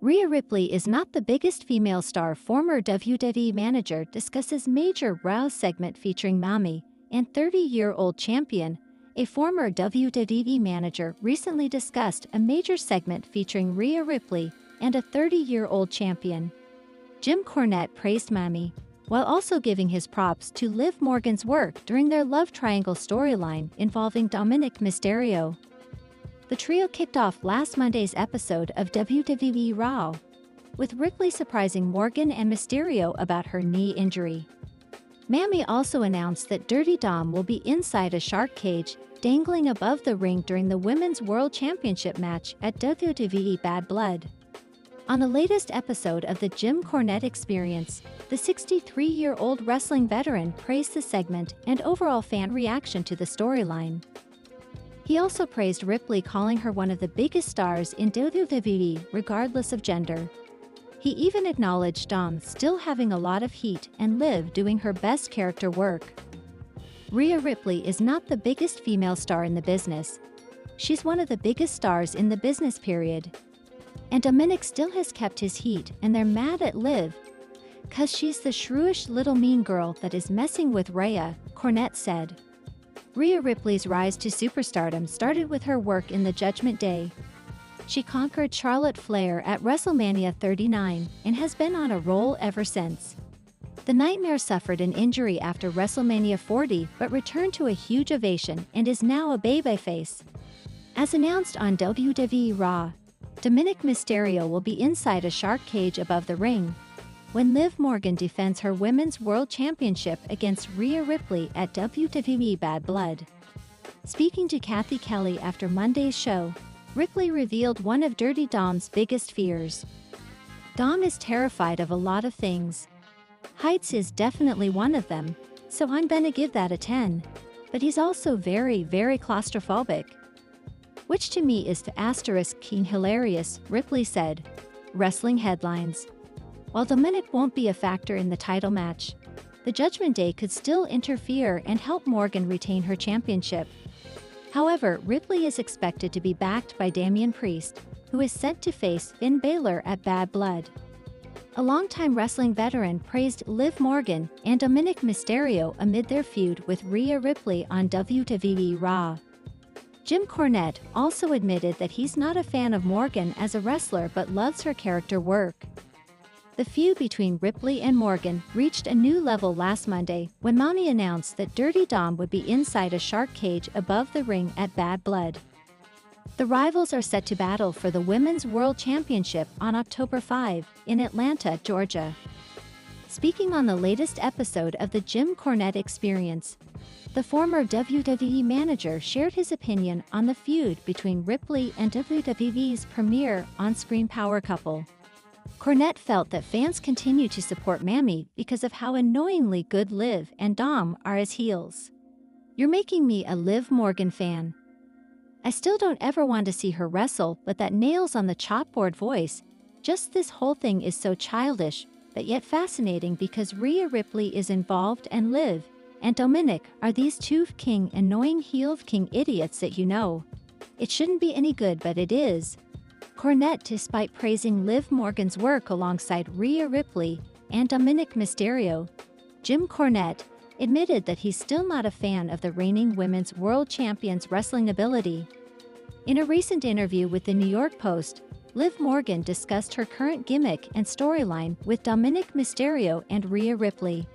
Rhea Ripley is not the biggest female star. Former WWE manager discusses major Raw segment featuring Mami and 30-year-old champion. A former WWE manager recently discussed a major segment featuring Rhea Ripley and a 30-year-old champion. Jim Cornette praised Mami, while also giving his props to Liv Morgan's work during their love triangle storyline involving Dominik Mysterio. The trio kicked off last Monday's episode of WWE Raw, with Ripley surprising Morgan and Mysterio about her knee injury. Mami also announced that Dirty Dom will be inside a shark cage, dangling above the ring during the Women's World Championship match at WWE Bad Blood. On the latest episode of the Jim Cornette Experience, the 63-year-old wrestling veteran praised the segment and overall fan reaction to the storyline. He also praised Ripley, calling her one of the biggest stars in WWE regardless of gender. He even acknowledged Dom still having a lot of heat and Liv doing her best character work. Rhea Ripley is not the biggest female star in the business. She's one of the biggest stars in the business, period. And Dominik still has kept his heat, and they're mad at Liv, 'cause she's the shrewish little mean girl that is messing with Rhea, Cornette said. Rhea Ripley's rise to superstardom started with her work in the Judgment Day. She conquered Charlotte Flair at WrestleMania 39 and has been on a roll ever since. The Nightmare suffered an injury after WrestleMania 40 but returned to a huge ovation and is now a babyface. As announced on WWE Raw, Dominik Mysterio will be inside a shark cage above the ring when Liv Morgan defends her Women's World Championship against Rhea Ripley at WWE Bad Blood. Speaking to Kathy Kelly after Monday's show, Ripley revealed one of Dirty Dom's biggest fears. Dom is terrified of a lot of things. Heights is definitely one of them, so I'm gonna give that a 10. But he's also very, very claustrophobic. Which to me is *keen hilarious, Ripley said. Wrestling headlines. While Dominik won't be a factor in the title match, the Judgment Day could still interfere and help Morgan retain her championship. However, Ripley is expected to be backed by Damian Priest, who is set to face Finn Balor at Bad Blood. A longtime wrestling veteran praised Liv Morgan and Dominik Mysterio amid their feud with Rhea Ripley on WWE Raw. Jim Cornette also admitted that he's not a fan of Morgan as a wrestler but loves her character work. The feud between Ripley and Morgan reached a new level last Monday when Mami announced that Dirty Dom would be inside a shark cage above the ring at Bad Blood. The rivals are set to battle for the Women's World Championship on October 5 in Atlanta, Georgia. Speaking on the latest episode of the Jim Cornette Experience, the former WWE manager shared his opinion on the feud between Ripley and WWE's premier on-screen power couple. Cornette felt that fans continue to support Mami because of how annoyingly good Liv and Dom are as heels. You're making me a Liv Morgan fan. I still don't ever want to see her wrestle, but that nails on the chalkboard voice. Just this whole thing is so childish, but yet fascinating because Rhea Ripley is involved and Liv and Dominik are these two annoying heel king idiots that you know. It shouldn't be any good, but it is. Cornette, despite praising Liv Morgan's work alongside Rhea Ripley and Dominik Mysterio, Jim Cornette admitted that he's still not a fan of the reigning Women's World Champion's wrestling ability. In a recent interview with the New York Post, Liv Morgan discussed her current gimmick and storyline with Dominik Mysterio and Rhea Ripley.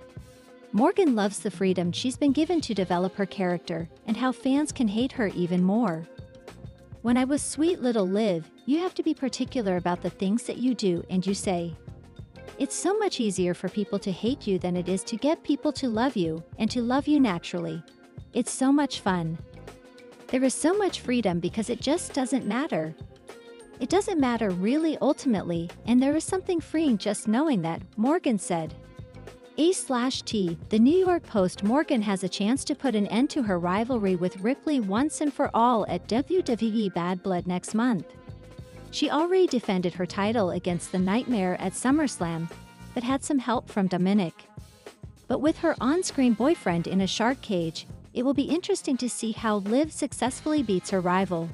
Morgan loves the freedom she's been given to develop her character and how fans can hate her even more. When I was sweet little Liv, you have to be particular about the things that you do and you say. It's so much easier for people to hate you than it is to get people to love you and to love you naturally. It's so much fun. There is so much freedom because it just doesn't matter. It doesn't matter really ultimately, and there is something freeing just knowing that, Morgan said. A/T, the New York Post. Morgan has a chance to put an end to her rivalry with Ripley once and for all at WWE Bad Blood next month. She already defended her title against the Nightmare at SummerSlam, but had some help from Dominik. But with her on-screen boyfriend in a shark cage, it will be interesting to see how Liv successfully beats her rival.